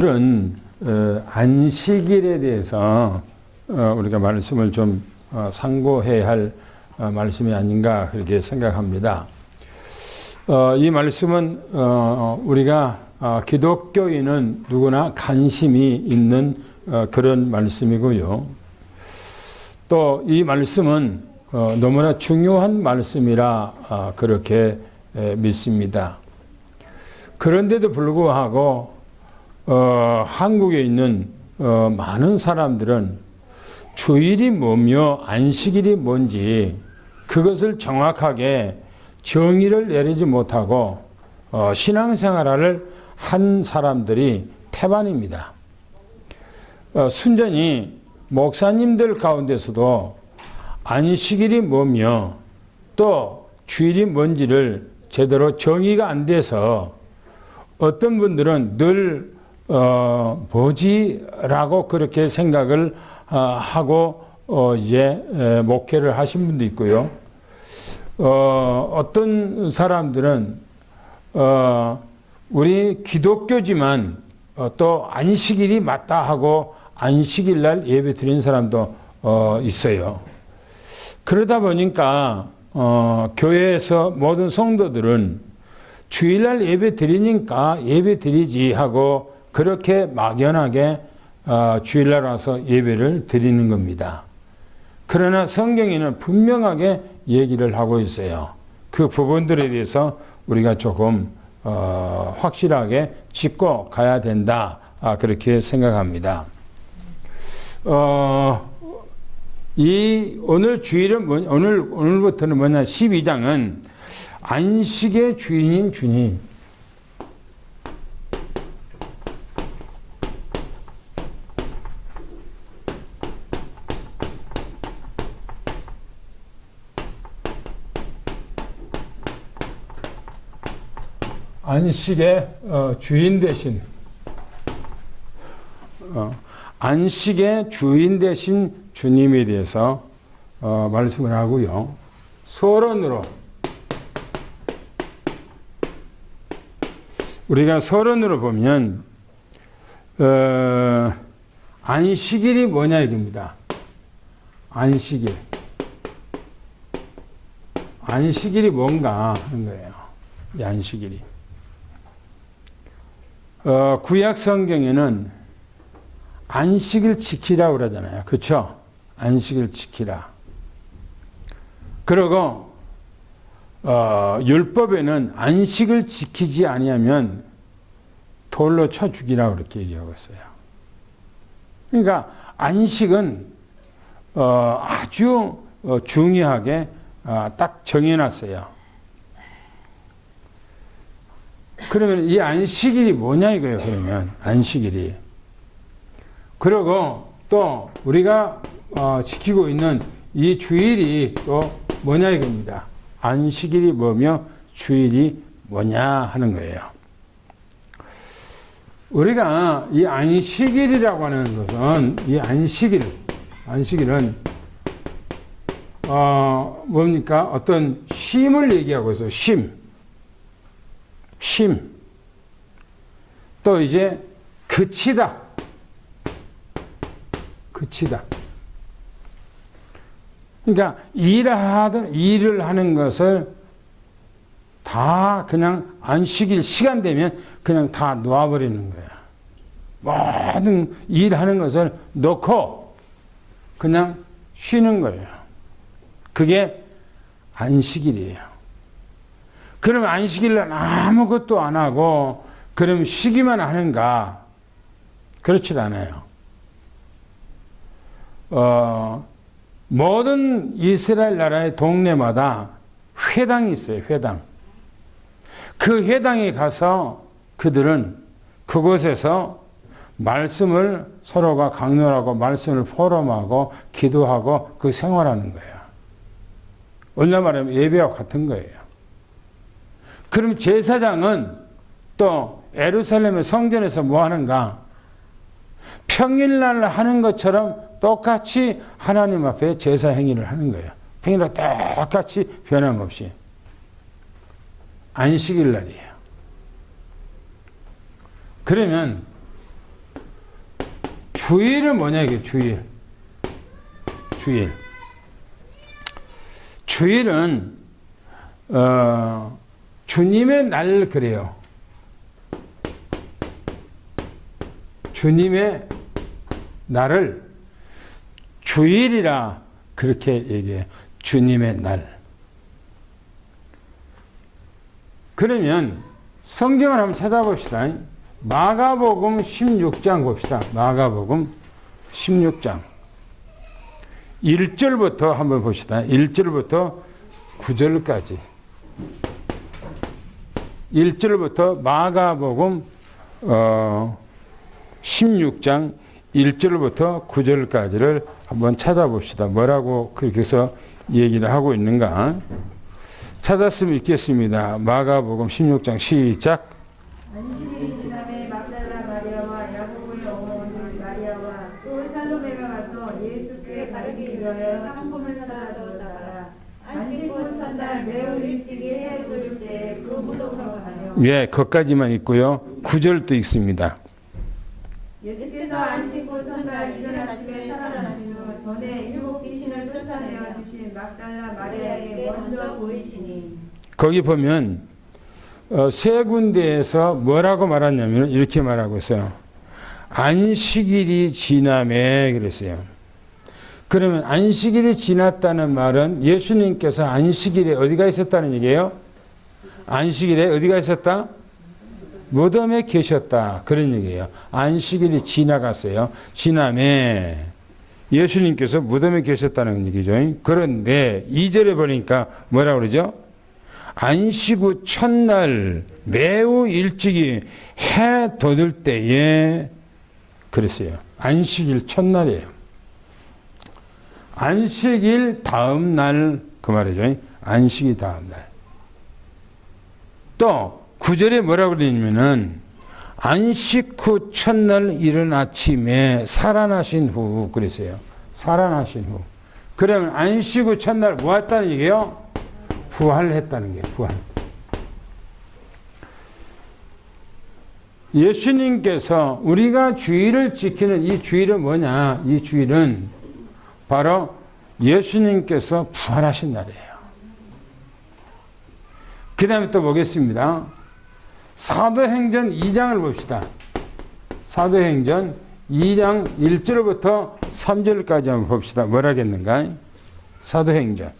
오늘은 안식일에 대해서 우리가 말씀을 좀 상고해야 할 말씀이 아닌가 그렇게 생각합니다. 이 말씀은 우리가 기독교인은 누구나 관심이 있는 그런 말씀이고요. 또 이 말씀은 너무나 중요한 말씀이라 그렇게 믿습니다. 그런데도 불구하고 한국에 있는 많은 사람들은 주일이 뭐며 안식일이 뭔지 그것을 정확하게 정의를 내리지 못하고 신앙생활을 한 사람들이 태반입니다. 순전히 목사님들 가운데서도 안식일이 뭐며 또 주일이 뭔지를 제대로 정의가 안 돼서 어떤 분들은 늘 뭐지라고 그렇게 생각을 하고 이제 목회를 하신 분도 있고요. 어떤 사람들은 우리 기독교지만 또 안식일이 맞다 하고 안식일 날 예배 드리는 사람도 있어요. 그러다 보니까 교회에서 모든 성도들은 주일날 예배 드리니까 예배 드리지 하고 그렇게 막연하게 주일날 와서 예배를 드리는 겁니다. 그러나 성경에는 분명하게 얘기를 하고 있어요. 그 부분들에 대해서 우리가 조금 확실하게 짚고 가야 된다. 그렇게 생각합니다. 오늘 주일은 오늘부터는 뭐냐? 12장은 안식의 주인인 주님. 안식의 주인 대신 안식의 주인 대신 주님에 대해서 말씀을 하고요. 서론으로 우리가 서론으로 보면 안식일이 뭐냐 이겁니다. 안식일이 뭔가 하는 거예요. 이 안식일이. 구약 성경에는 안식일 지키라 그러잖아요. 그렇죠? 안식일 지키라. 그리고 율법에는 안식을 지키지 아니하면 돌로 쳐 죽이라 그렇게 얘기하고 있어요. 그러니까 안식은 아주 중요하게 딱 정해놨어요. 그러면 이 안식일이 뭐냐 이거예요. 그러면 안식일이. 그리고 또 우리가 지키고 있는 이 주일이 또 뭐냐 이겁니다. 안식일이 뭐며 주일이 뭐냐 하는 거예요. 우리가 이 안식일이라고 하는 것은 이 안식일은 뭡니까? 어떤 쉼을 얘기하고 있어요. 쉼. 또 이제 그치다. 그러니까 일을 하는 것을 다 그냥 안식일 시간 되면 그냥 다 놓아버리는 거야. 모든 일하는 것을 놓고 그냥 쉬는 거예요. 그게 안식일이에요. 그러면 안식일날 아무것도 안 하고 그럼 쉬기만 하는가? 그렇지 않아요. 모든 이스라엘 나라의 동네마다 회당이 있어요. 회당. 그 회당에 가서 그들은 그곳에서 말씀을 서로가 강론하고 말씀을 포럼하고 기도하고 그 생활하는 거예요. 얼마 말하면 예배와 같은 거예요. 그럼 제사장은 또 예루살렘의 성전에서 뭐 하는가? 평일날 하는 것처럼 똑같이 하나님 앞에 제사 행위를 하는 거예요. 평일날 똑같이 변함없이. 안식일 날이에요. 그러면 주일은 뭐냐 이게 주일. 주일은 주님의 날 그래요. 주님의 날을 주일이라 그렇게 얘기해요. 주님의 날. 그러면 성경을 한번 찾아봅시다. 마가복음 16장 봅시다. 마가복음 16장 1절부터 한번 봅시다. 1절부터 9절까지 1절부터 마가복음 16장 1절부터 9절까지를 한번 찾아봅시다. 뭐라고 그렇게 해서 얘기를 하고 있는가? 찾았으면 읽겠습니다. 마가복음 16장 시작. 안식일이 지남에 막달라 마리아와 야고보의 어머니 마리아와 또 살로메가 가서 예수께 가르기 위하여 한금을 사다 두었다가 안식구 첫날 매우 일찍이 해 돋을 때 그 무덤으로 가며 예, 거기까지만 있고요. 9절도 있습니다. 예수께서 안식구 첫날 이른 아침에 살아나신 후 전에 7 귀신을 쫓아내어 주신 막달라 마리아에게 먼저 보이시니 거기 보면 세 군데에서 뭐라고 말하냐면 이렇게 말하고 있어요. 안식일이 지남에 그랬어요. 그러면 안식일이 지났다는 말은 예수님께서 안식일에 어디가 있었다는 얘기예요? 안식일에 어디가 있었다? 무덤에 계셨다. 그런 얘기예요. 안식일이 지나갔어요. 지남에 예수님께서 무덤에 계셨다는 얘기죠. 그런데 2절에 보니까 뭐라고 그러죠? 안식 후 첫날 매우 일찍이 해 돋을 때에 그랬어요. 안식일 첫날이에요. 안식일 다음 날 그 말이죠. 안식일 다음 날. 또 9절에 뭐라고 그러냐면은 안식 후 첫날 이른 아침에 살아나신 후 그랬어요. 살아나신 후. 그러면 안식 후 첫날 뭐 했다는 얘기예요? 부활했다는 게 부활. 예수님께서 우리가 주일을 지키는 이 주일은 뭐냐? 이 주일은 바로 예수님께서 부활하신 날이에요. 그 다음에 또 보겠습니다. 사도행전 2장을 봅시다. 사도행전 2장 1절부터 3절까지 한번 봅시다. 뭐라겠는가? 사도행전.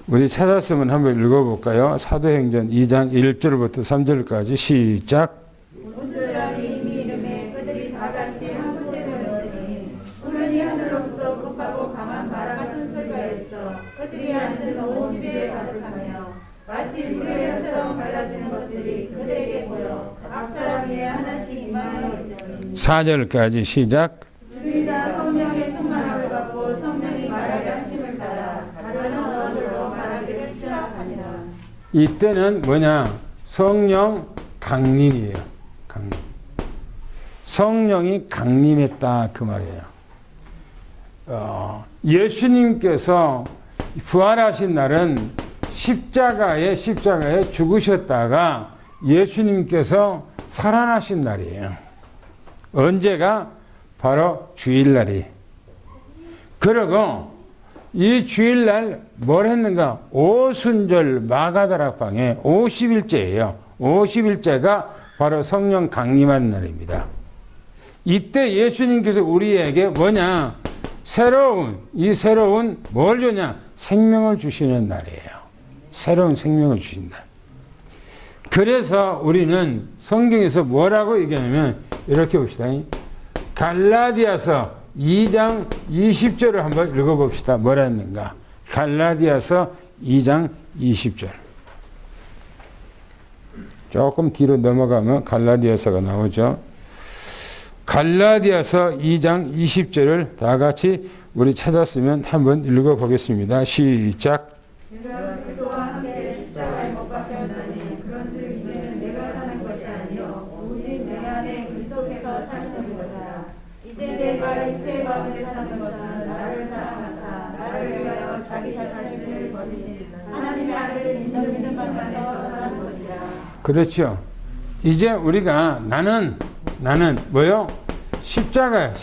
우리 찾았으면 한번 읽어볼까요? 사도행전 2장 1절부터 3절까지 시작. 무슬람이 이미 이름에 그들이 다 같이 한 곳에 모였으니 후면이 하늘로부터 급하고 강한 바람 같은 소리가 있어 그들이 앉은 온 집에 가득하며 마치 물의 혀처럼 갈라지는 것들이 그들에게 보여 각 사람 위에 하나씩 임하여 있더니 4절까지 시작. 그들이 다 성령의 충만함을 받고 성령이 말하게 하심을 따라 다른 언어로 말하기를 시작하니라. 이때는 뭐냐? 성령 강림이에요. 강림. 성령이 강림했다 그 말이에요. 예수님께서 부활하신 날은 십자가에 죽으셨다가 예수님께서 살아나신 날이에요. 언제가? 바로 주일날이. 그리고 이 주일날 뭘 했는가? 오순절 마가다락방에 50일째예요. 50일째가 바로 성령 강림한 날입니다. 이때 예수님께서 우리에게 뭐냐? 새로운 뭘 주냐? 생명을 주시는 날이에요. 새로운 생명을 주신 날. 그래서 우리는 성경에서 뭐라고 얘기하냐면 이렇게 봅시다. 갈라디아서 2장 20절을 한번 읽어봅시다. 뭐라 했는가? 갈라디아서 2장 20절. 조금 뒤로 넘어가면 갈라디아서가 나오죠. 갈라디아서 2장 20절을 다 같이 우리 찾았으면 한번 읽어보겠습니다. 시작. 내가 그리스도와 함께 십자가에 못 박혔나니 그런즉 이제는 내가 사는 것이 아니요 오직 내 안에 그리스도께서 사시는 것이라. 이제 내가 육체 가운데 사는 것은 나를 사랑하사 나를 위하여 자기 자신을 버리신 하나님의 아들을 믿는 것만으로 사는 것이라. 그렇죠. 이제 우리가 나는 나는 뭐요? 십자가에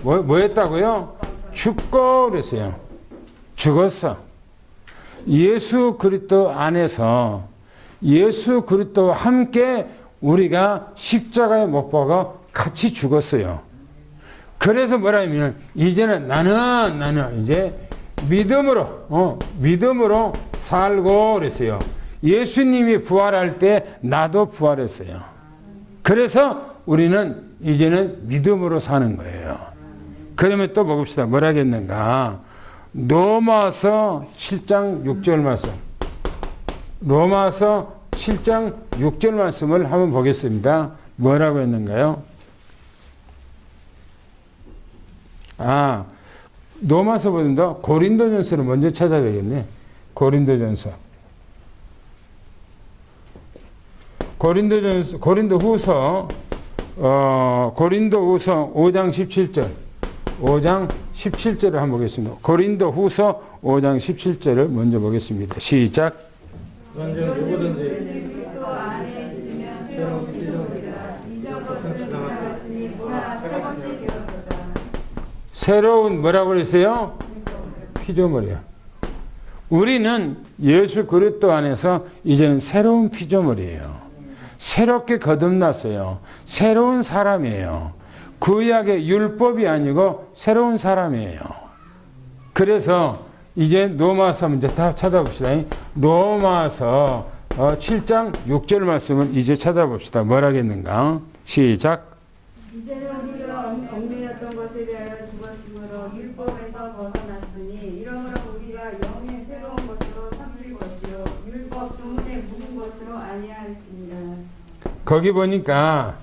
뭐 했다고요? 죽고 그랬어요. 죽었어. 예수 그리스도 안에서 예수 그리스도와 함께 우리가 십자가에 못 박아 같이 죽었어요. 그래서 뭐라면 이제는 나는 이제 믿음으로 살고 그랬어요. 예수님이 부활할 때 나도 부활했어요. 그래서 우리는 이제는 믿음으로 사는 거예요. 그러면 또 봅시다. 뭐라 하겠는가? 로마서 7장 6절 말씀. 로마서 7장 6절 말씀을 한번 보겠습니다. 뭐라고 했는가요? 로마서보다 고린도전서를 먼저 찾아야겠네. 고린도후서 5장 17절. 5장 17절을 한번 보겠습니다. 고린도후서 5장 17절을 먼저 보겠습니다. 시작. 완전 누구든지 그리스도 안에 있으면 새로운 피조물이라. 이전 것은 지나갔으니 보라 새 것이 되었도다. 새로운 뭐라고 그랬어요? 피조물이야. 우리는 예수 그리스도 안에서 이제는 새로운 피조물이에요. 새롭게 거듭났어요. 새로운 사람이에요. 구약의 율법이 아니고 새로운 사람이에요. 그래서 이제 로마서 문제 다 찾아봅시다. 로마서 7장 6절 말씀을 이제 찾아봅시다. 뭐라겠는가? 시작. 이제는 우리가 얽매였던 것에 대하여 죽었으므로 율법에서 벗어났으니 이러므로 우리가 영의 새로운 것으로 삼릴 것이요 율법 주문에 묵은 것으로 아니할지니라. 거기 보니까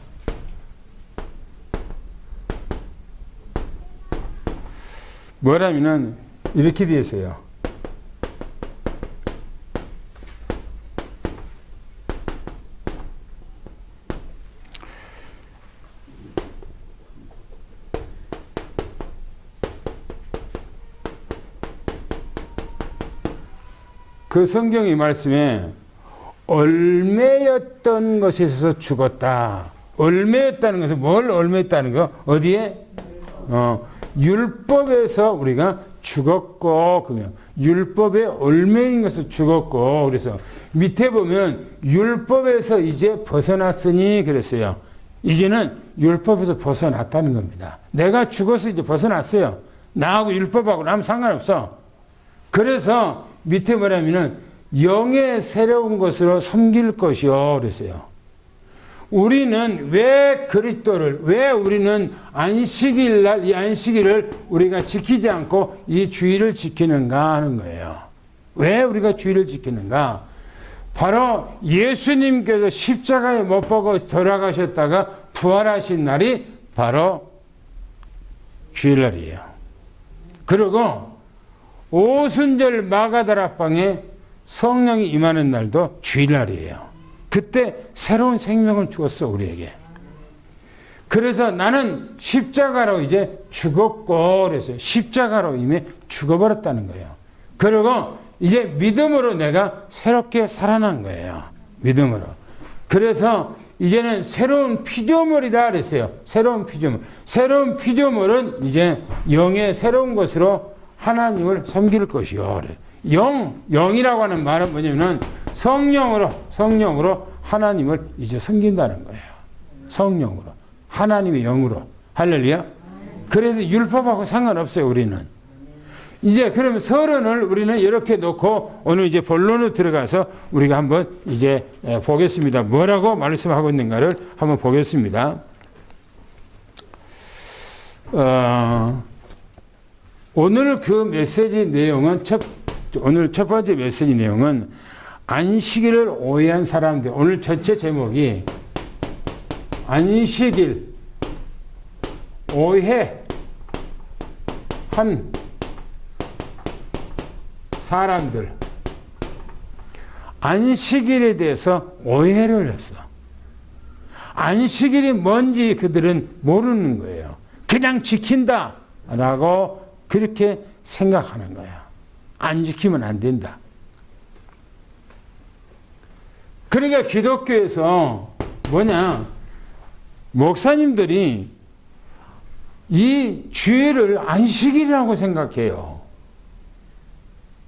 뭐라면은 이렇게 되어 있어요. 그 성경의 말씀에 얼매였던 것에 있어서 죽었다. 얼매였다는 것은 뭘 얼매였다는 거? 어디에? 율법에서 우리가 죽었고, 그러면 율법에 얼매인 것을 죽었고, 그래서 밑에 보면 율법에서 이제 벗어났으니 그랬어요. 이제는 율법에서 벗어났다는 겁니다. 내가 죽어서 이제 벗어났어요. 나하고 율법하고 아무 상관없어. 그래서 밑에 뭐냐면은 영의 새로운 것으로 섬길 것이요 그랬어요. 우리는 왜 우리는 안식일 날 이 안식일을 우리가 지키지 않고 이 주일을 지키는가 하는 거예요. 왜 우리가 주일을 지키는가? 바로 예수님께서 십자가에 못 박아 돌아가셨다가 부활하신 날이 바로 주일날이에요. 그리고 오순절 마가다락방에 성령이 임하는 날도 주일날이에요. 그때 새로운 생명을 주었어, 우리에게. 그래서 나는 십자가로 이제 죽었고, 그래서 십자가로 이미 죽어버렸다는 거예요. 그리고 이제 믿음으로 내가 새롭게 살아난 거예요. 믿음으로. 그래서 이제는 새로운 피조물이다 그랬어요. 새로운 피조물. 새로운 피조물은 이제 영의 새로운 것으로 하나님을 섬길 것이요. 영이라고 하는 말은 뭐냐면 성령으로 하나님을 이제 섬긴다는 거예요. 성령으로. 하나님의 영으로. 할렐루야. 그래서 율법하고 상관없어요, 우리는. 이제 그러면 서론을 우리는 이렇게 놓고 오늘 이제 본론으로 들어가서 우리가 한번 이제 보겠습니다. 뭐라고 말씀하고 있는가를 한번 보겠습니다. 오늘 그 메시지 내용은 오늘 첫 번째 메시지 내용은 안식일을 오해한 사람들. 오늘 전체 제목이 안식일 오해한 사람들. 안식일에 대해서 오해를 했어. 안식일이 뭔지 그들은 모르는 거예요. 그냥 지킨다 라고 그렇게 생각하는 거야. 안 지키면 안 된다. 그러니까 기독교에서 목사님들이 이 주일을 안식일이라고 생각해요.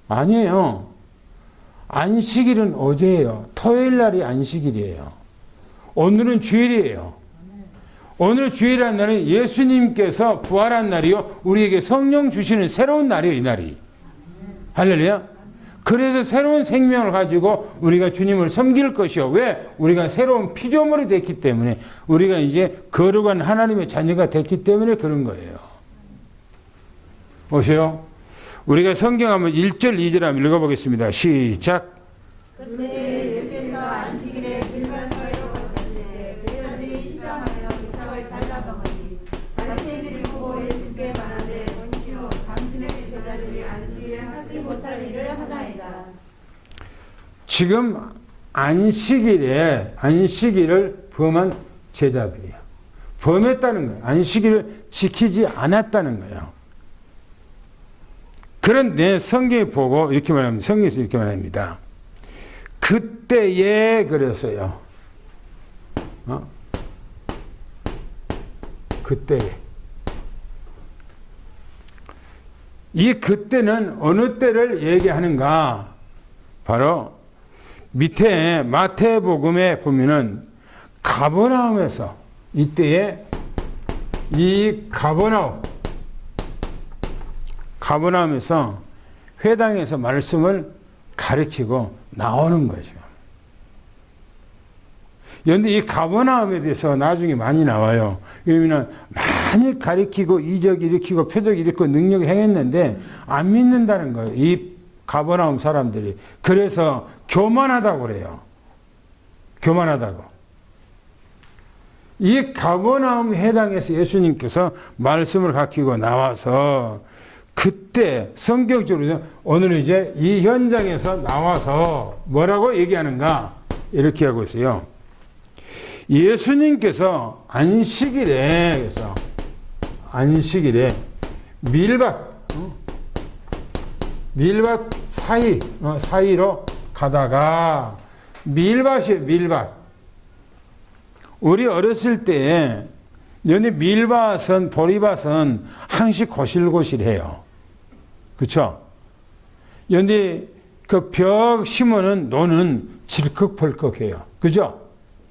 아니에요. 안식일은 어제예요. 토요일 날이 안식일이에요. 오늘은 주일이에요. 오늘 주일이라는 날은 예수님께서 부활한 날이요. 우리에게 성령 주시는 새로운 날이에요. 이 날이. 할렐루야. 그래서 새로운 생명을 가지고 우리가 주님을 섬길 것이요. 왜? 우리가 새로운 피조물이 됐기 때문에, 우리가 이제 거룩한 하나님의 자녀가 됐기 때문에 그런 거예요. 보세요. 우리가 성경 한번 1절, 2절 한번 읽어보겠습니다. 시작. 그때 예수께서 안식일에 밀반 사이로 가시되 제자들이 시장하여 이삭을 잘라먹으니 바리새인들이 보고 예수께 말하되 보시오, 당신의 제자들이 안식일에 하지 못할 일을 하나이다. 지금 안식일을 범한 제자들이에요. 범했다는 거예요. 안식일을 지키지 않았다는 거예요. 그런데 성경에 보고 이렇게 말합니다. 성경에서 이렇게 말합니다. 그때에 그랬어요. 그때에. 이 그때는 어느 때를 얘기하는가? 바로 밑에 마태복음에 보면은 가버나움에서, 이때에 이 가버나움에서 회당에서 말씀을 가르치고 나오는 거죠. 그런데 이 가버나움에 대해서 나중에 많이 나와요. 왜냐면 많이 가르치고 이적 일으키고 표적 일으키고 능력 행했는데 안 믿는다는 거예요. 이 가버나움 사람들이. 그래서 교만하다고 그래요. 교만하다고. 이 가버나움 회당에서 예수님께서 말씀을 가르치고 나와서, 그때 성경적으로 오늘은 이제 이 현장에서 나와서 뭐라고 얘기하는가? 이렇게 하고 있어요. 예수님께서 안식일에 밀밭 사이로 가다가, 밀밭. 우리 어렸을 때 연히 밀밭은, 보리밭은 항시 고실고실해요. 그쵸? 그런데 그 벽 심어는 노는 질컥벌컥해요. 그죠?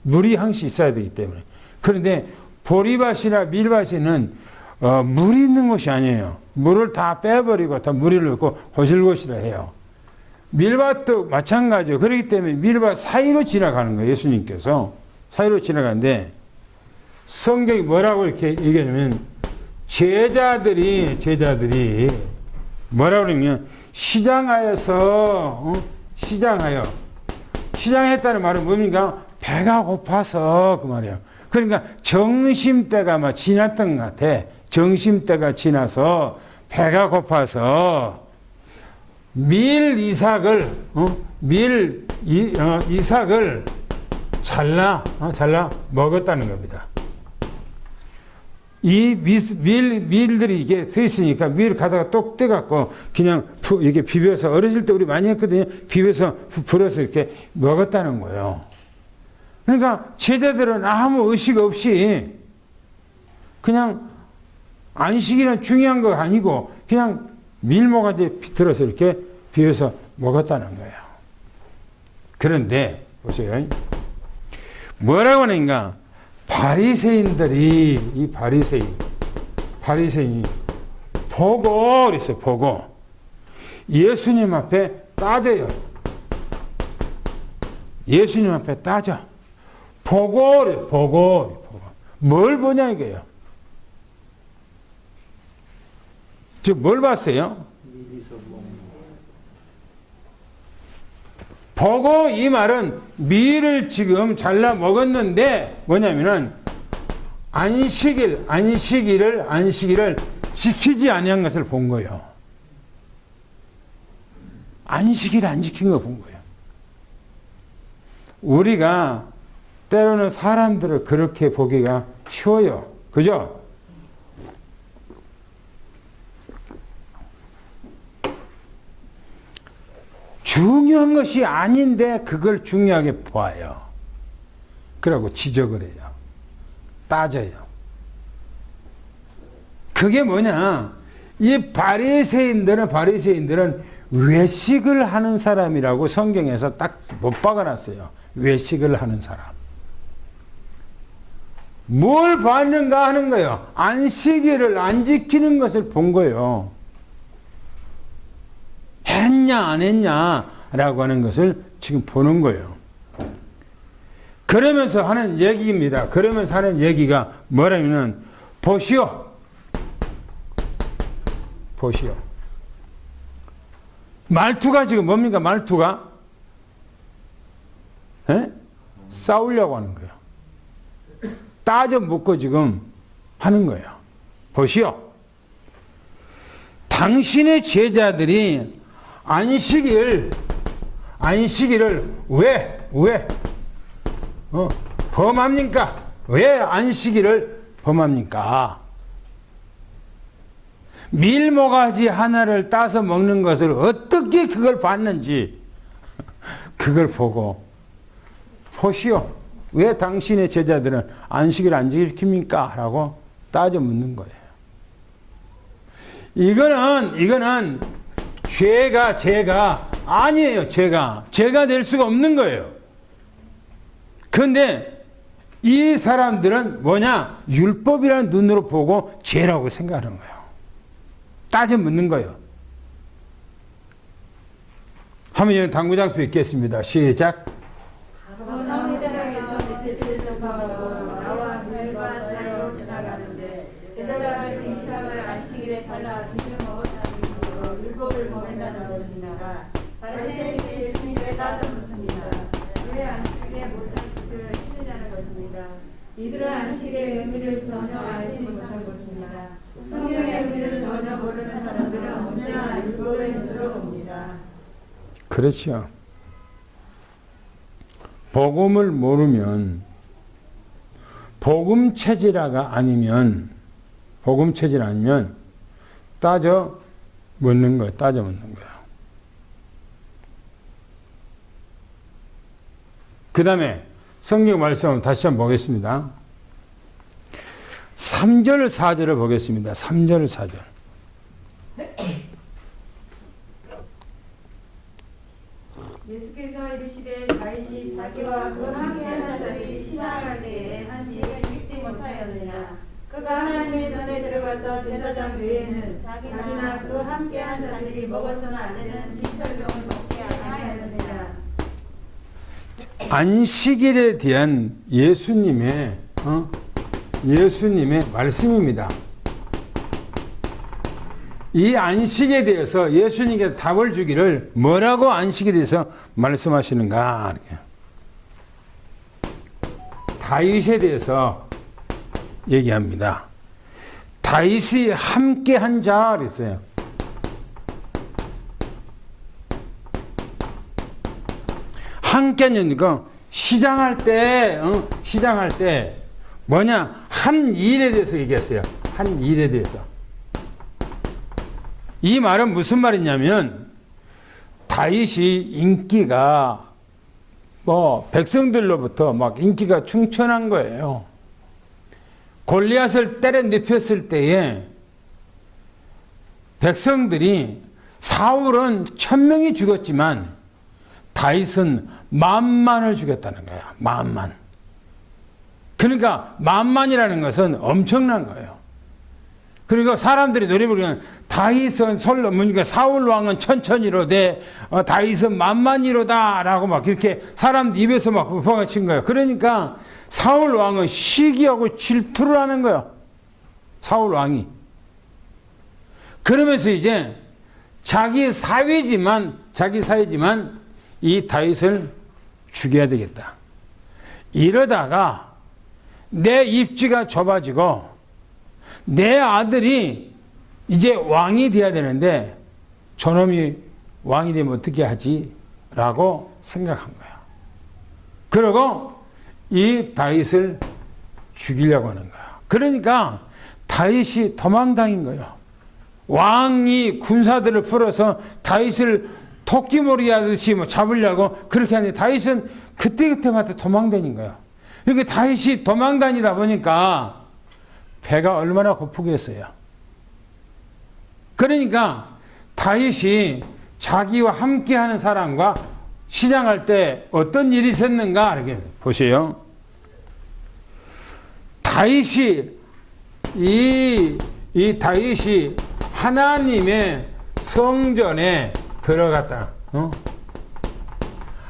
물이 항시 있어야 되기 때문에. 그런데 보리밭이나 밀밭에는 물이 있는 곳이 아니에요. 물을 다 빼버리고 다 물을 넣고 고실고실해요. 밀밭도 마찬가지예요. 그렇기 때문에 밀밭 사이로 지나가는 거예요. 예수님께서 사이로 지나가는데, 성경이 뭐라고 이렇게 얘기하냐면, 제자들이 뭐라고 그러냐면, 시장했다는 말은 뭡니까? 배가 고파서 그 말이에요. 그러니까 점심때가 막 지났던 것 같아. 점심때가 지나서 배가 고파서 이삭을 잘라 먹었다는 겁니다. 이 밀들이 이게 서 있으니까 밀 가다가 똑 떼갖고 그냥 이렇게 비벼서, 어렸을 때 우리 많이 했거든요. 비벼서 불어서 이렇게 먹었다는 거예요. 그러니까 제자들은 아무 의식 없이 그냥 안식이란 중요한 거 아니고 그냥 밀모가지에 들어서 이렇게 비벼서 먹었다는 거예요. 그런데 보세요. 뭐라고 하는가? 바리새인이 보고 그랬어요. 보고 예수님 앞에 따져요. 예수님 앞에 따져. 보고 뭘 보냐 이거예요. 즉 뭘 봤어요? 보고, 이 말은 밀을 지금 잘라 먹었는데 뭐냐면은 안식일을 지키지 아니한 것을 본 거예요. 안식일 안 지킨 거 본 거예요. 우리가 때로는 사람들을 그렇게 보기가 쉬워요. 그죠? 중요한 것이 아닌데 그걸 중요하게 봐요. 그러고 지적을 해요. 따져요. 그게 뭐냐? 이 바리새인들은 외식을 하는 사람이라고 성경에서 딱 못 박아놨어요. 외식을 하는 사람. 뭘 봤는가 하는 거예요. 안식일을 안 지키는 것을 본 거예요. 했냐 안 했냐 라고 하는 것을 지금 보는 거예요. 그러면서 하는 얘기입니다. 그러면서 하는 얘기가 뭐라면 보시오. 보시오. 말투가 지금 뭡니까? 말투가 싸우려고 하는 거예요. 따져 묻고 지금 하는 거예요. 보시오. 당신의 제자들이 안식일을 왜 범합니까? 왜 안식일을 범합니까? 밀모가지 하나를 따서 먹는 것을 어떻게 그걸 봤는지 그걸 보고 보시오. 왜 당신의 제자들은 안식일 안 지킵니까? 라고 따져 묻는 거예요. 이거는 죄가 아니에요. 죄가 될 수가 없는 거예요. 그런데 이 사람들은 뭐냐? 율법이라는 눈으로 보고 죄라고 생각하는 거예요. 따져 묻는 거예요. 한번 여기 당구장표 있겠습니다. 시작. 나무대장에서 메시지를 접하고 나와 들과 사이로 지나가는데 제자들은 이삭을 안식일에 잘라 기름 먹었다는 이유로 율법을 범한다는 것입니다. 바리새인들이 예수님께 따져 묻습니다. 왜 안식일에 못한 짓을 해내자는 것입니다. 이들은 안식일의 의미를 전혀 알지 못한 것입니다. 성경의 의미를 전혀 모르는 사람들은 언제나 율법의 눈으로 봅니다. 그렇죠. 복음을 모르면 복음 체질아가 아니면 따져 묻는 거예요. 따져 묻는 거예요. 그 다음에 성경 말씀 다시 한번 보겠습니다. 3절 4절을 보겠습니다. 3절 4절. 예수께서 이르시되 다윗이 자기와 그 함께한 자들이 시장할 때에 한 일을 잊지 못하였느냐. 그가 하나님의 전에 들어가서 제사장 외에는 자기나 그 함께한 자들이 먹어서는 안 되는 진설병을 먹지 아니하였느냐. 안식일에 대한 예수님의 말씀입니다. 이 안식에 대해서 예수님께서 답을 주기를 뭐라고 안식에 대해서 말씀하시는가? 이렇게. 다윗에 대해서 얘기합니다. 다윗이 함께 한 자 그랬어요. 함께 하니까 시장할 때 뭐냐? 한 일에 대해서 얘기했어요. 한 일에 대해서. 이 말은 무슨 말이냐면 다윗이 인기가 백성들로부터 막 인기가 충천한 거예요. 골리앗을 때려 눕혔을 때에 백성들이 사울은 1000명이 죽었지만 다윗은 10,000,000을 죽였다는 거야. 10,000,000. 그러니까 10,000,000이라는 것은 엄청난 거예요. 그리고 사람들이 노래 부르면 다윗은 그러니까 사울 왕은 1000,000이로되 다윗은 10,000,000이로다 라고 막 이렇게 사람 입에서 막 부평을 친 거예요. 그러니까 사울 왕은 시기하고 질투를 하는 거예요. 사울 왕이. 그러면서 이제 자기 사위지만 이 다윗을 죽여야 되겠다. 이러다가 내 입지가 좁아지고 내 아들이 이제 왕이 돼야 되는데 저놈이 왕이 되면 어떻게 하지? 라고 생각한 거야. 그리고 이 다윗을 죽이려고 하는 거야. 그러니까 다윗이 도망당인 거예요. 왕이 군사들을 풀어서 다윗을 토끼몰이 하듯이 잡으려고 그렇게 하는데 다윗은 그때그때마다 도망다닌 거야. 이렇게 다윗이 도망 다니다 보니까 배가 얼마나 고프겠어요. 그러니까 다윗이 자기와 함께하는 사람과 시장할 때 어떤 일이 있었는가 이렇게 보세요. 다윗이 이 다윗이 하나님의 성전에 들어갔다.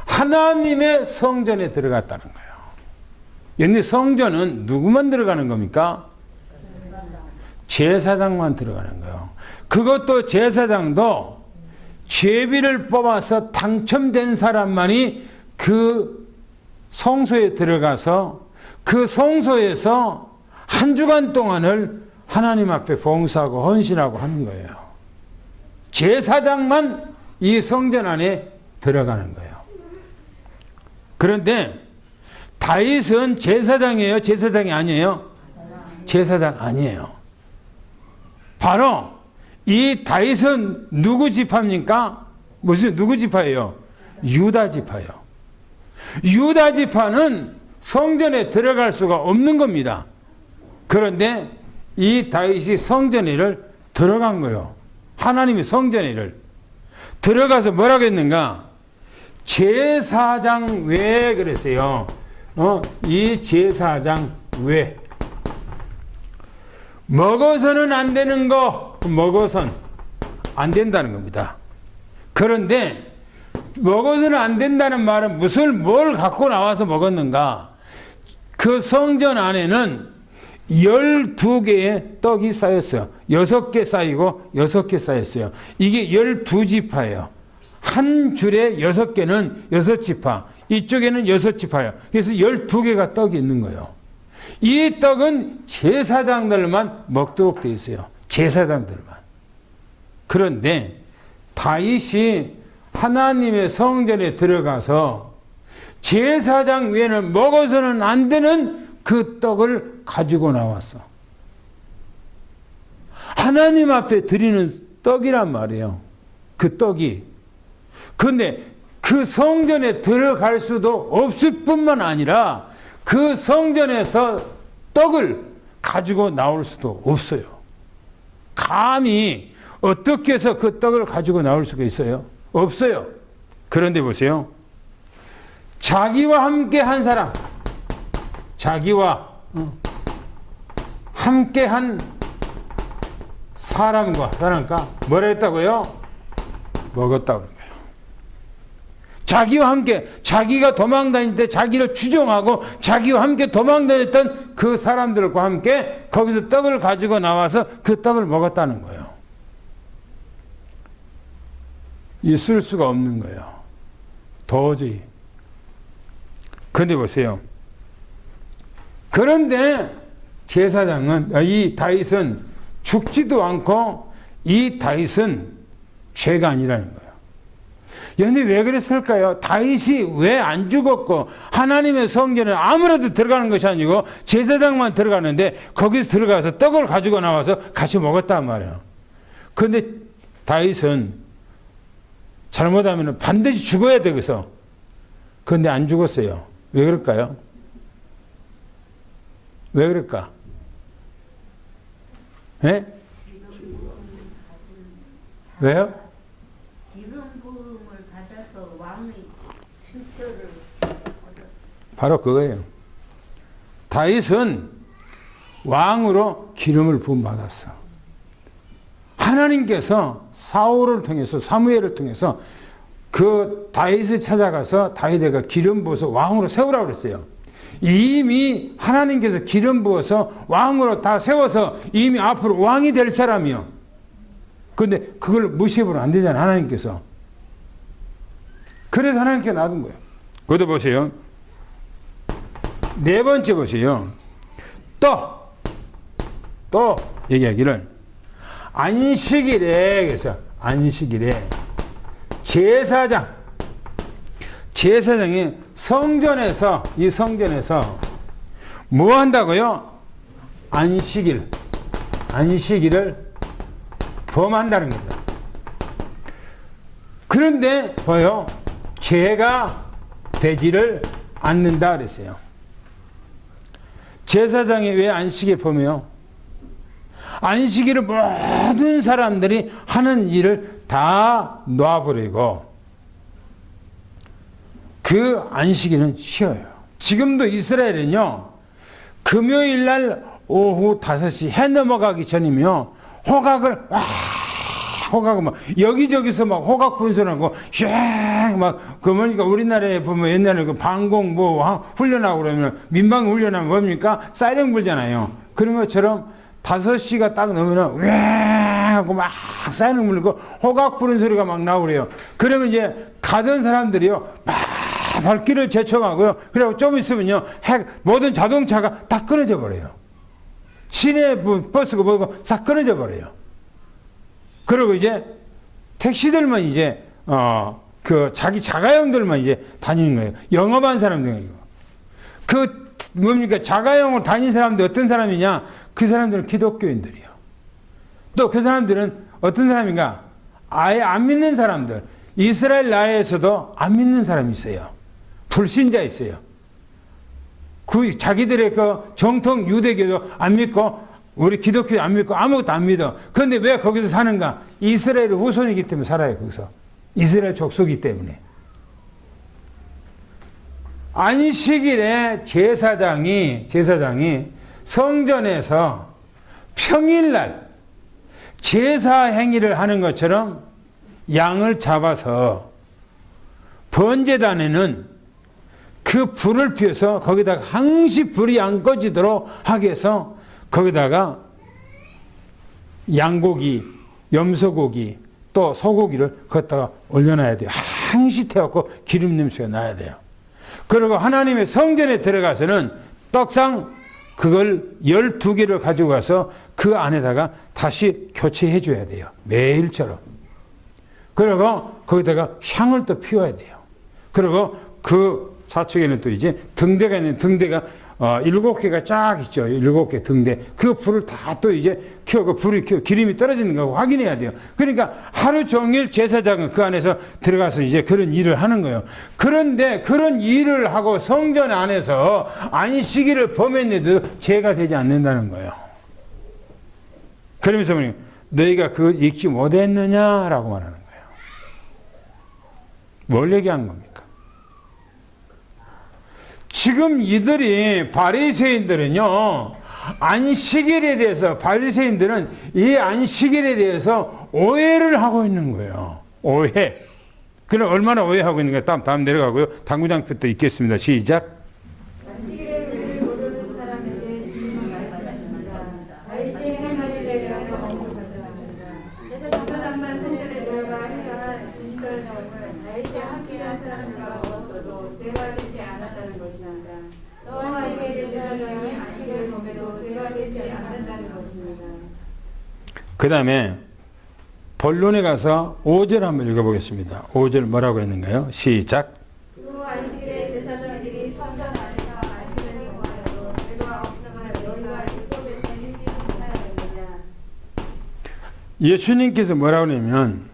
하나님의 성전에 들어갔다는 거예요. 근데 성전은 누구만 들어가는 겁니까? 제사장만 들어가는 거예요. 그것도 제사장도 제비를 뽑아서 당첨된 사람만이 그 성소에 들어가서 그 성소에서 한 주간 동안을 하나님 앞에 봉사하고 헌신하고 하는 거예요. 제사장만 이 성전 안에 들어가는 거예요. 그런데 다윗은 제사장이에요? 제사장이 아니에요? 제사장 아니에요. 바로 이 다윗은 누구 지파입니까? 누구 지파예요? 유다 지파예요. 유다 지파는 성전에 들어갈 수가 없는 겁니다. 그런데 이 다윗이 성전에를 들어간 거예요. 하나님의 성전에를 들어가서 뭐라고 했는가? 제사장 외 그랬어요. 이 제사장 외 먹어서는 안 되는 거 먹어선 안 된다는 겁니다. 그런데 먹어서는 안 된다는 말은 뭘 갖고 나와서 먹었는가? 그 성전 안에는 12개의 떡이 쌓였어요. 6개 쌓이고 6개 쌓였어요. 이게 12지파예요. 한 줄에 6개는 6지파, 이쪽에는 6지파예요. 그래서 12개가 떡이 있는 거예요. 이 떡은 제사장들만 먹도록 되어 있어요. 제사장들만. 그런데 다윗이 하나님의 성전에 들어가서 제사장 외에는 먹어서는 안 되는 그 떡을 가지고 나왔어. 하나님 앞에 드리는 떡이란 말이에요. 그 떡이. 그런데 그 성전에 들어갈 수도 없을 뿐만 아니라 그 성전에서 떡을 가지고 나올 수도 없어요. 감히 어떻게 해서 그 떡을 가지고 나올 수가 있어요? 없어요. 그런데 보세요. 자기와 함께 한 사람, 자기와 함께 한 사람과 뭐라 했다고요? 먹었다고 그런 거예요. 자기와 함께, 자기가 도망 다닐 때 자기를 추종하고 자기와 함께 도망 다녔던 그 사람들과 함께 거기서 떡을 가지고 나와서 그 떡을 먹었다는 거예요. 있을 수가 없는 거예요. 도저히. 그런데 보세요. 그런데 제사장은, 이 다윗은 죽지도 않고 이 다윗은 죄가 아니라는 거예요. 근데 왜 그랬을까요? 다윗이 왜 안 죽었고 하나님의 성전에 아무래도 들어가는 것이 아니고 제사장만 들어가는데 거기서 들어가서 떡을 가지고 나와서 같이 먹었단 말이에요. 그런데 다윗은 잘못하면 반드시 죽어야 되겠어. 그런데 안 죽었어요. 왜 그럴까요? 왜 그럴까? 예? 왜요? 기름 부음을 받아서 왕의 칭표를 바로 그거예요. 다윗은 왕으로 기름을 부음받았어. 하나님께서 사울을 통해서, 사무엘을 통해서 그 다윗을 찾아가서 다윗에게 기름 부어서 왕으로 세우라고 그랬어요. 이미 하나님께서 기름 부어서 왕으로 다 세워서 이미 앞으로 왕이 될 사람이요. 그런데 그걸 무시해보면 안 되잖아요, 하나님께서. 그래서 하나님께 놔둔 거예요. 그것도 보세요. 네 번째 보세요. 또 얘기하기를 안식일에, 그래서 안식일에 제사장이 성전에서, 이 성전에서 뭐 한다고요? 안식일을 범한다는 겁니다. 그런데 봐요. 죄가 되지를 않는다 그랬어요. 제사장이 왜 안식일 범해요? 안식일을 모든 사람들이 하는 일을 다 놔버리고 그 안식일은 쉬어요. 지금도 이스라엘은요, 금요일 날 오후 5시 해 넘어가기 전이면 호각을 막 여기저기서 막 호각 분선하고 막 그러니까 우리나라에 보면 옛날에 그 방공 훈련하고 그러면 민방 훈련하면 뭡니까? 사이렌 불잖아요. 그런 것처럼 5시가 딱 넘으면 하고 막 사이렌 불고 호각 부는 소리가 막 나오고 그래요. 그러면 이제 가던 사람들이요 막 발길을 제청하고요. 그리고 좀 있으면요 모든 자동차가 다 끊어져 버려요. 시내 버스가 뭐고 싹 끊어져 버려요. 그리고 이제 택시들만 이제 그 자기 자가용들만 이제 다니는 거예요. 영업한 사람들이고. 그 뭡니까? 자가용으로 다니는 사람들 어떤 사람이냐? 그 사람들은 기독교인들이요. 또 그 사람들은 어떤 사람인가? 아예 안 믿는 사람들. 이스라엘 나라에서도 안 믿는 사람이 있어요. 불신자 있어요. 그 자기들의 그 정통 유대교도 안 믿고 우리 기독교 안 믿고 아무것도 안 믿어. 그런데 왜 거기서 사는가? 이스라엘 후손이기 때문에 살아요. 거기서. 이스라엘 족속이기 때문에. 안식일에 제사장이 성전에서 평일날 제사 행위를 하는 것처럼 양을 잡아서 번제단에는 그 불을 피워서 거기다가 항시 불이 안 꺼지도록 하기 위해서 거기다가 양고기, 염소고기, 또 소고기를 거기다가 올려놔야 돼요. 항시 태워갖고 기름 냄새가 나야 돼요. 그리고 하나님의 성전에 들어가서는 떡상 그걸 12개를 가지고 가서 그 안에다가 다시 교체해 줘야 돼요. 매일처럼. 그리고 거기다가 향을 또 피워야 돼요. 그리고 그 좌측에는 또 이제 등대가 있는 등대가 7개가 쫙 있죠. 7개 등대. 그 불을 다 또 이제 켜고 불이 켜 기름이 떨어지는 거 확인해야 돼요. 그러니까 하루 종일 제사장은 그 안에서 들어가서 이제 그런 일을 하는 거예요. 그런데 그런 일을 하고 성전 안에서 안식일을 범했는데도 죄가 되지 않는다는 거예요. 그러면서 너희가 그걸 읽지 못했느냐라고 말하는 거예요. 뭘 얘기한 겁니까? 지금 이들이 바리새인들은요 안식일에 대해서 바리새인들은 이 안식일에 대해서 오해를 하고 있는 거예요. 오해. 그럼 얼마나 오해하고 있는가? 다음 내려가고요. 당구장표도 있겠습니다. 시작. 안식일에 그를 모르는 사람에게 주님은 말씀하십니다. 다윗이 행하리 되리라고 언급하셨습니다. 제사장만 성전에 들어가 행할 진설점을 다윗이 함께한 사람과 먹었어도 죄가 되지 않았다는 것입니다. 또한 이제 제사장이 안식일을 범해도 죄가 되지 않는다는 것입니다. 그 다음에 본론에 가서 5절 한번 읽어보겠습니다. 5절 뭐라고 했는가요? 시작. 또 안식일에 제사장들이 성전 안에서 안식일을 범하여도 죄가 없음을 너희가 율법에서 인지하여야 됩니다. 예수님께서 뭐라고 하냐면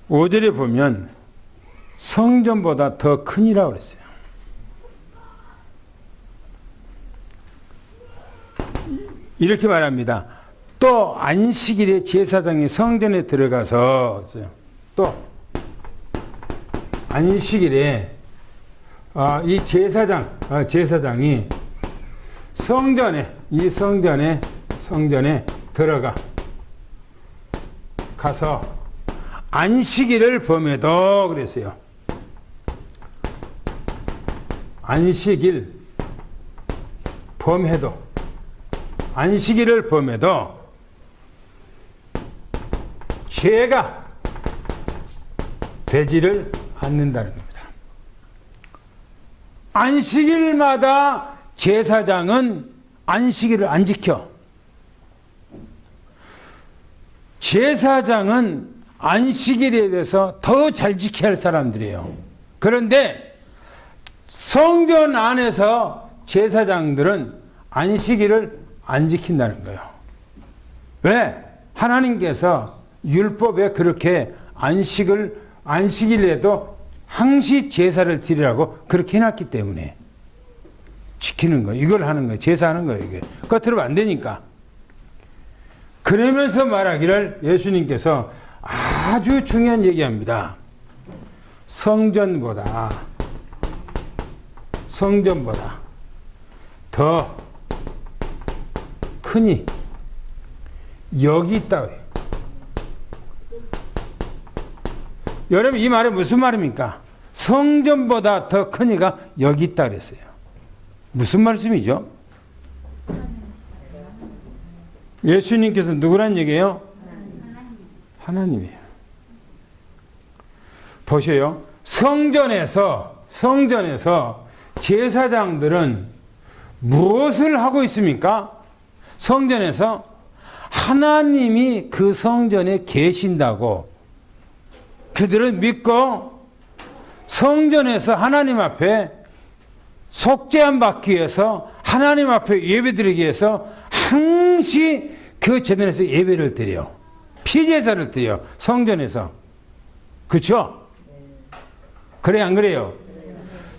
5절에 보면 성전보다 더 큰이라고 그랬어요. 이렇게 말합니다. 또 안식일에 제사장이 성전에 들어가서 또 안식일에 이 제사장이 성전에 가서 안식일을 범해도 그랬어요. 안식일을 범해도 죄가 되지를 않는다는 겁니다. 안식일마다 제사장은 안식일을 안 지켜. 제사장은 안식일에 대해서 더 잘 지켜야 할 사람들이에요. 그런데 성전 안에서 제사장들은 안식일을 안 지킨다는 거예요. 왜? 하나님께서 율법에 그렇게 안식일에도 항시 제사를 드리라고 그렇게 해놨기 때문에 지키는 거예요. 이걸 하는 거예요. 제사하는 거예요. 이게 겉으로 안 되니까. 그러면서 말하기를 예수님께서 아주 중요한 얘기합니다. 성전보다 더 크니 여기 있다. 여러분 이 말은 무슨 말입니까? 성전보다 더 크니가 여기 있다 그랬어요. 무슨 말씀이죠? 예수님께서 누구란 얘기예요? 하나님이에요. 보세요. 성전에서 제사장들은 무엇을 하고 있습니까? 성전에서 하나님이 그 성전에 계신다고 그들은 믿고 성전에서 하나님 앞에 속죄함 받기 위해서 하나님 앞에 예배드리기 위해서 항시 그 제단에서 예배를 드려요. 피제사를 드려요. 성전에서. 그렇죠? 그래 안 그래요?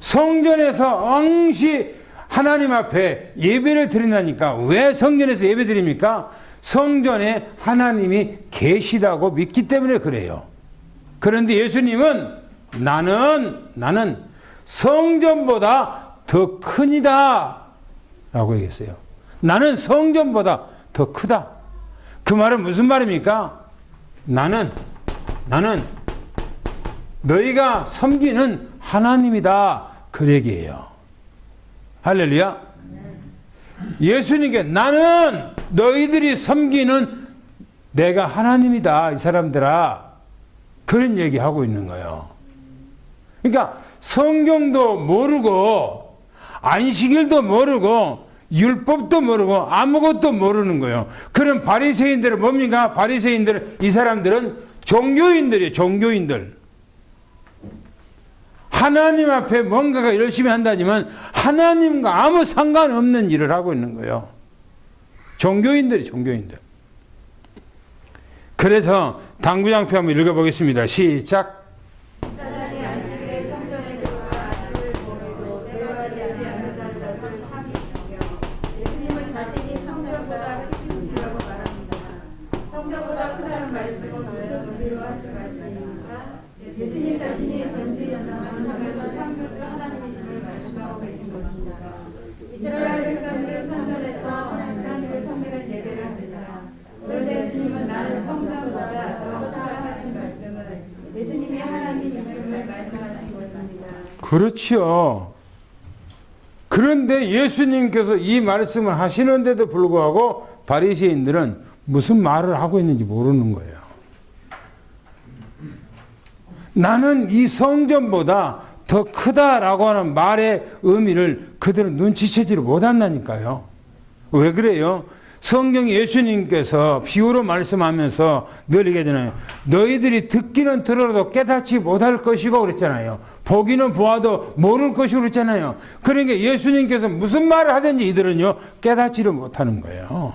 성전에서 항시 하나님 앞에 예배를 드린다니까. 왜 성전에서 예배 드립니까? 성전에 하나님이 계시다고 믿기 때문에 그래요. 그런데 예수님은 나는 성전보다 더 크니다 라고 얘기했어요. 나는 성전보다 더 크다. 그 말은 무슨 말입니까? 나는 너희가 섬기는 하나님이다. 그 얘기예요. 할렐루야. 예수님께 나는 너희들이 섬기는 내가 하나님이다. 이 사람들아. 그런 얘기하고 있는 거예요. 그러니까 성경도 모르고 안식일도 모르고 율법도 모르고 아무것도 모르는 거예요. 그럼 바리새인들은 뭡니까? 바리새인들 이 사람들은 종교인들이에요. 종교인들. 하나님 앞에 뭔가가 열심히 한다지만 하나님과 아무 상관없는 일을 하고 있는 거예요. 종교인들이 종교인들. 그래서 당구장표 한번 읽어보겠습니다. 시작. 사단이 안식일에 성전에 들어가 아침을 먹고 제거하지 아니하는 자를 삼키시며 예수님은 자신이 성전보다 크신 이라고 말합니다. 성전보다 크다는 말씀은 무슨 의미로 하신 말씀입니까? 예수님 자신이 전지전능한 참여선 상급의 하나님이심을 말씀하고 계신 것입니다. 이스라엘 백성들은 성전에서 하나님의 성전의 예배를 합니다. 그런데 예수님은 나는 성전보다 더 크다 하신 말씀을 예수님이 하나님이심을 말씀하신 것입니다. 그렇죠. 그런데 예수님께서 이 말씀을 하시는데도 불구하고 바리새인들은 무슨 말을 하고 있는지 모르는 거예요. 나는 이 성전보다 더 크다라고 하는 말의 의미를 그들은 눈치채지를 못한다니까요. 왜 그래요? 성경 예수님께서 비유로 말씀하면서 늘 얘기하잖아요. 너희들이 듣기는 들어도 깨닫지 못할 것이고 그랬잖아요. 보기는 보아도 모를 것이고 그랬잖아요. 그러니까 예수님께서 무슨 말을 하든지 이들은요 깨닫지를 못하는 거예요.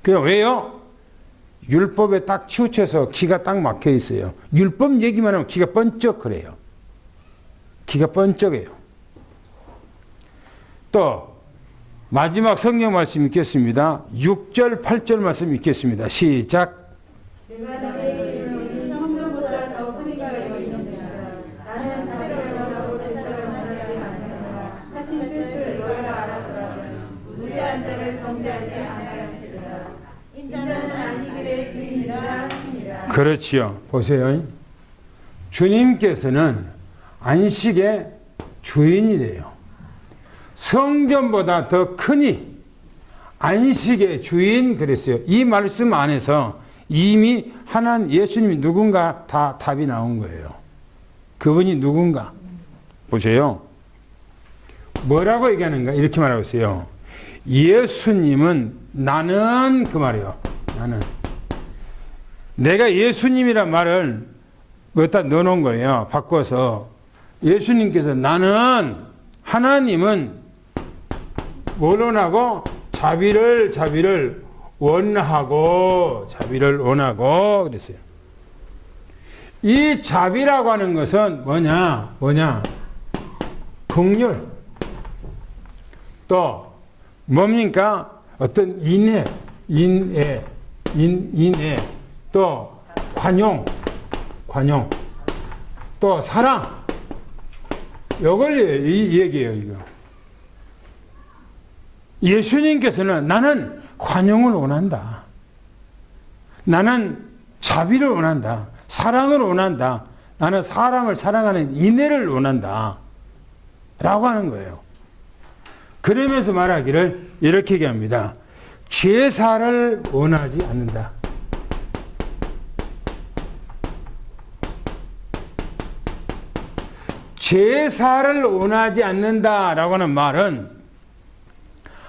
그게 왜요? 율법에 딱 치우쳐서 기가 딱 막혀 있어요. 율법 얘기만 하면 기가 번쩍 그래요. 기가 번쩍해요. 또 마지막 성경 말씀 읽겠습니다. 6절 8절 말씀 읽겠습니다. 시작. 내가 너희의 성전보다 더 크니가 여기 있느니라. 나는 자비를 원하고 제사를 원하지 않느니라. 하신 뜻을 너희가 알았더라면 무죄한 자를 정죄하지 아니하였으리라. 인자는 안식일의 주인이라 하시니라. 그렇지요. 보세요. 주님께서는 안식의 주인이래요. 성전보다 더 크니 안식의 주인 그랬어요. 이 말씀 안에서 이미 예수님이 누군가 다 답이 나온 거예요. 그분이 누군가. 보세요. 뭐라고 얘기하는가? 이렇게 말하고 있어요. 예수님은 나는 그 말이에요. 나는. 내가 예수님이란 말을 여기다 넣어놓은 거예요. 바꿔서. 예수님께서 나는 하나님은 뭘 원하고? 자비를 원하고 그랬어요. 이 자비라고 하는 것은 뭐냐? 긍휼. 또 뭡니까? 어떤 인애, 또 관용, 또 사랑. 요걸 이 얘기예요, 이거. 예수님께서는 나는 관용을 원한다. 나는 자비를 원한다. 사랑을 원한다. 나는 사람을 사랑하는 인애를 원한다. 라고 하는 거예요. 그러면서 말하기를 이렇게 얘기합니다. 제사를 원하지 않는다. 제사를 원하지 않는다라고 하는 말은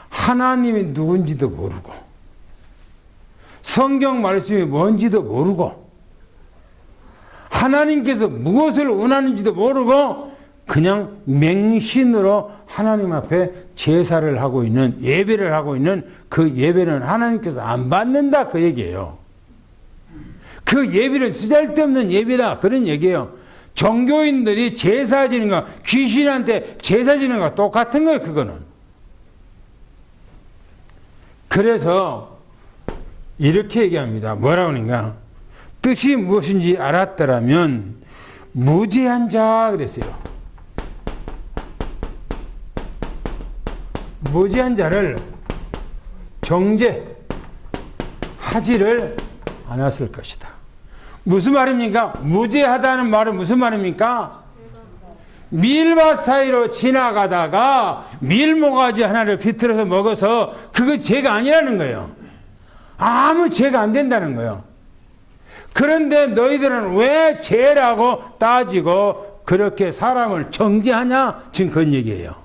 하나님이 누군지도 모르고 성경 말씀이 뭔지도 모르고 하나님께서 무엇을 원하는지도 모르고 그냥 맹신으로 하나님 앞에 제사를 하고 있는, 예배를 하고 있는 그 예배는 하나님께서 안 받는다 그 얘기예요. 그 예배는 쓰잘데없는 예배다 그런 얘기예요. 종교인들이 제사 지는 거, 귀신한테 제사 지는 거 똑같은 거예요, 그거는. 그래서 이렇게 얘기합니다. 뭐라고 하는가? 뜻이 무엇인지 알았더라면 무죄한 자 그랬어요. 무죄한 자를 정죄하지를 않았을 것이다. 무슨 말입니까? 무죄하다는 말은 무슨 말입니까? 밀밭 사이로 지나가다가 밀모가지 하나를 비틀어서 먹어서 그거 죄가 아니라는 거예요. 아무 죄가 안 된다는 거예요. 그런데 너희들은 왜 죄라고 따지고 그렇게 사람을 정죄하냐? 지금 그런 얘기예요.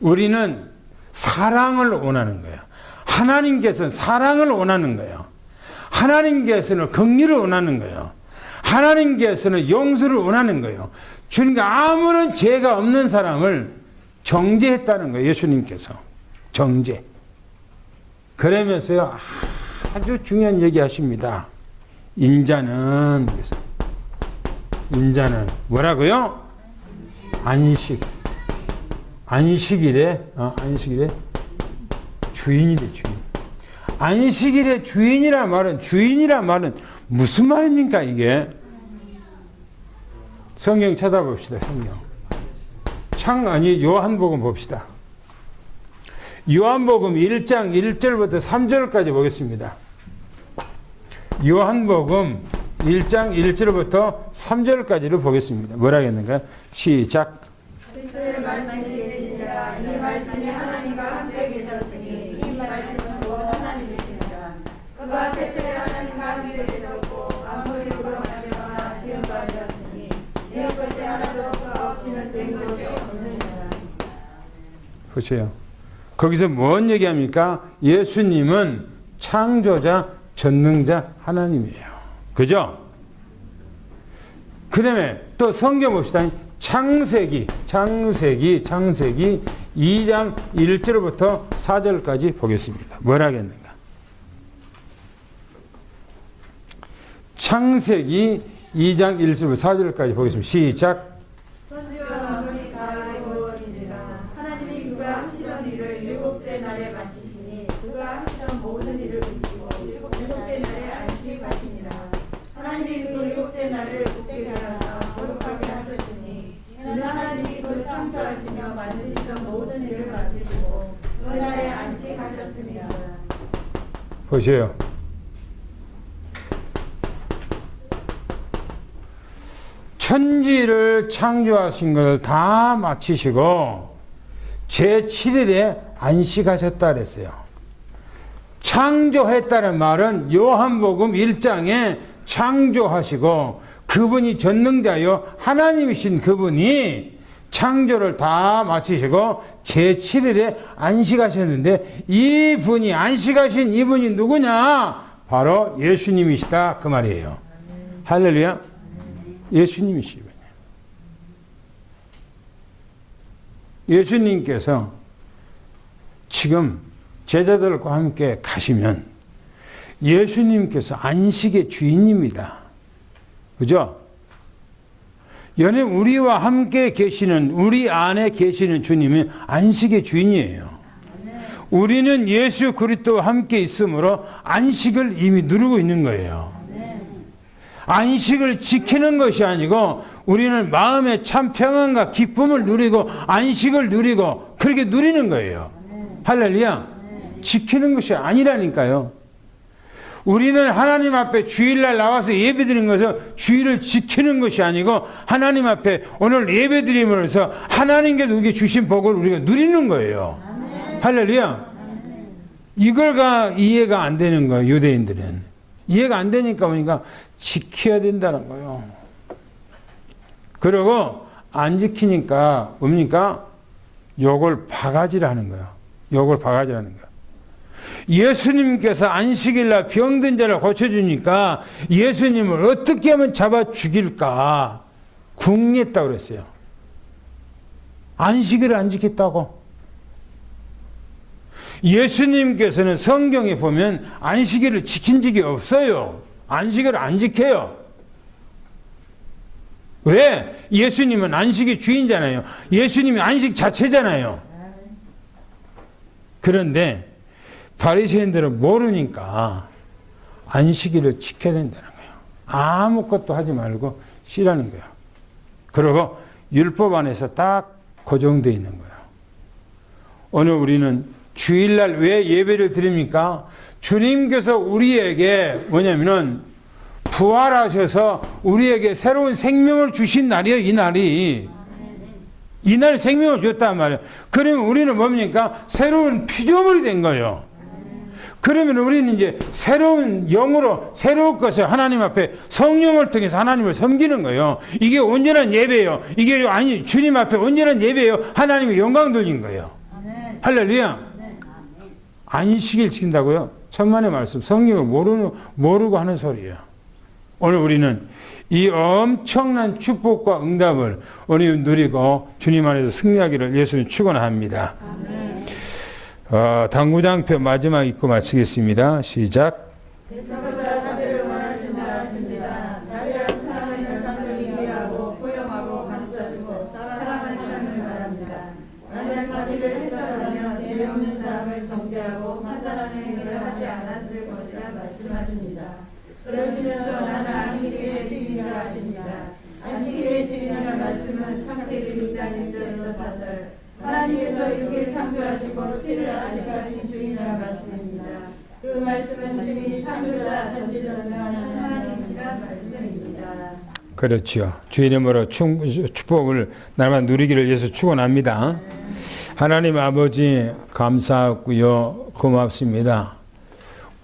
우리는 사랑을 원하는 거예요. 하나님께서는 사랑을 원하는 거예요. 하나님께서는 긍휼을 원하는 거예요. 하나님께서는 용서를 원하는 거예요. 주님과 아무런 죄가 없는 사람을 정죄했다는 거예요. 예수님께서. 정죄. 그러면서요, 아주 중요한 얘기 하십니다. 인자는 뭐라고요? 안식일에 주인이래, 주인. 안식일의 주인이란 말은 무슨 말입니까, 이게? 성경 찾아봅시다, 성경. 요한복음 봅시다. 요한복음 1장 1절부터 3절까지 보겠습니다. 요한복음 1장 1절부터 3절까지를 보겠습니다. 뭐라 했는가? 시작. 그리스도의 말씀이 계시니라. 이 말씀이 하나님과 함께 계셨으니 이 말씀은 곧 하나님이시니라. 그가 태초에 하나님과 함께 계셨고 아무리 그러하려나 지금까지였으니 지은 것이 하나도 그가 없이는 된 것이 없느니라. 보세요. 거기서 뭔 얘기합니까? 예수님은 창조자, 전능자 하나님이에요. 그죠? 그 다음에 또 성경 봅시다. 창세기 2장 1절부터 4절까지 보겠습니다. 뭐라 하겠는가? 창세기 2장 1절부터 4절까지 보겠습니다. 시작. 천지와 만물이 다 이루어지니라. 하나님이 그가 하시던 일을 일곱째 날에 마치시니 그가 하시던 모든 일을 그치고 일곱째 날에 안식하시니라. 하나님이 그 일곱째 날을 복되게 하사 거룩하게 하셨으니 이는 하나님이 그 창조하시며 만드시던 모든 일을 마치시고 그 날에 안식하셨습니다. 보세요. 천지를 창조하신 것을 다 마치시고 제7일에 안식하셨다 그랬어요. 창조했다는 말은 요한복음 1장에 창조하시고 그분이 전능자요 하나님이신 그분이 창조를 다 마치시고 제7일에 안식하셨는데 이분이 안식하신 이분이 누구냐? 바로 예수님이시다 그 말이에요. 할렐루야. 예수님이시군요. 예수님께서 지금 제자들과 함께 가시면 예수님께서 안식의 주인입니다. 그죠? 여러분 우리와 함께 계시는 우리 안에 계시는 주님은 안식의 주인이에요. 우리는 예수 그리스도와 함께 있으므로 안식을 이미 누리고 있는 거예요. 안식을 지키는 것이 아니고 우리는 마음의 참 평안과 기쁨을 누리고 안식을 누리고 그렇게 누리는 거예요. 할렐루야. 지키는 것이 아니라니까요. 우리는 하나님 앞에 주일날 나와서 예배드리는 것은 주일을 지키는 것이 아니고 하나님 앞에 오늘 예배드림으로써 하나님께서 우리에게 주신 복을 우리가 누리는 거예요. 할렐루야. 이걸가 이해가 안 되는 거예요. 유대인들은. 이해가 안 되니까 보니까 지켜야 된다는 거예요. 그리고 안 지키니까 뭡니까? 욕을 바가지를 하는 거예요. 욕을 바가지를 하는 거예요. 예수님께서 안식일날 병든 자를 고쳐주니까 예수님을 어떻게 하면 잡아 죽일까 궁리했다고 그랬어요. 안식일을 안 지켰다고. 예수님께서는 성경에 보면 안식일을 지킨 적이 없어요. 안식일을 안 지켜요. 왜? 예수님은 안식의 주인이잖아요. 예수님이 안식 자체잖아요. 그런데 바리새인들은 모르니까 안식일을 지켜야 된다는 거예요. 아무것도 하지 말고 쉬라는 거예요. 그리고 율법 안에서 딱 고정되어 있는 거예요. 오늘 우리는 주일날 왜 예배를 드립니까? 주님께서 우리에게 뭐냐면은 부활하셔서 우리에게 새로운 생명을 주신 날이에요. 이 날이. 이날 생명을 줬단 말이에요. 그러면 우리는 뭡니까? 새로운 피조물이 된 거예요. 그러면 우리는 이제 새로운 영으로 새로운 것을 하나님 앞에 성령을 통해서 하나님을 섬기는 거예요. 이게 온전한 예배예요. 이게 아니 주님 앞에 온전한 예배예요. 하나님의 영광 돌린 거예요. 할렐루야. 안식일 지킨다고요? 천만의 말씀. 성령을 모르고 하는 소리예요. 오늘 우리는 이 엄청난 축복과 응답을 오늘 누리고 주님 안에서 승리하기를 예수님 축원합니다. 당구장표 마지막 읽고 마치겠습니다. 시작. 세상보다 자비를 원하신다 하십니다. 자비라는 사랑을 현상을 이해하고 포용하고 감싸주고 사랑하는 사람을 말합니다. 만약 자비를 했더라면 죄 없는 사람을 정죄하고 판단하는 행위를 하지 않았을 것이라 말씀하십니다. 그러시면서 나는 안식일의 주인이라 하십니다. 안식일의 주인이라는 말씀은 창세기 6장 1절에서 4절 하나님께서 6일 창조하시고 7일 안식하신 주인이라 말씀입니다. 그 말씀은 주인이 창조자 전지전능하신 하나님이시라 말씀입니다. 그렇죠. 주의 이름으로 축복을 날마다 누리기를 예수 축원합니다. 하나님 아버지 감사하고요. 고맙습니다.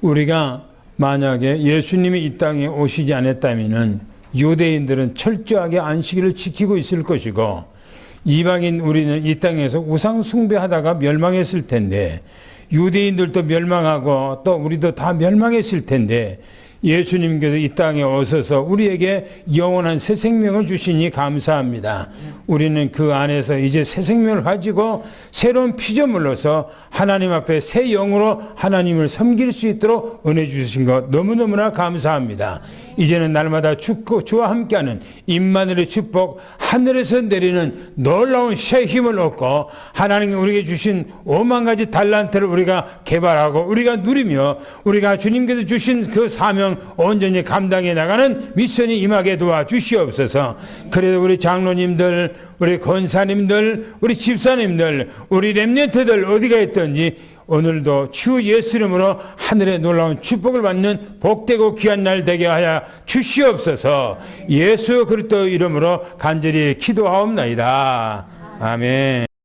우리가 만약에 예수님이 이 땅에 오시지 않았다면 유대인들은 철저하게 안식일을 지키고 있을 것이고 이방인 우리는 이 땅에서 우상 숭배하다가 멸망했을 텐데 유대인들도 멸망하고 또 우리도 다 멸망했을 텐데 예수님께서 이 땅에 오셔서 우리에게 영원한 새 생명을 주시니 감사합니다. 우리는 그 안에서 이제 새 생명을 가지고 새로운 피조물로서 하나님 앞에 새 영으로 하나님을 섬길 수 있도록 은혜 주신 것 너무너무나 감사합니다. 이제는 날마다 주와 함께하는 임마누엘의 축복, 하늘에서 내리는 놀라운 새 힘을 얻고 하나님이 우리에게 주신 5만 가지 달란트를 우리가 개발하고 우리가 누리며 우리가 주님께서 주신 그 사명 온전히 감당해 나가는 미션이 임하게 도와주시옵소서. 그래도 우리 장로님들, 우리 권사님들, 우리 집사님들, 우리 렘넌트들 어디가 있든지 오늘도 주 예수 이름으로 하늘의 놀라운 축복을 받는 복되고 귀한 날 되게 하여 주시옵소서. 예수 그리스도 이름으로 간절히 기도하옵나이다. 아멘.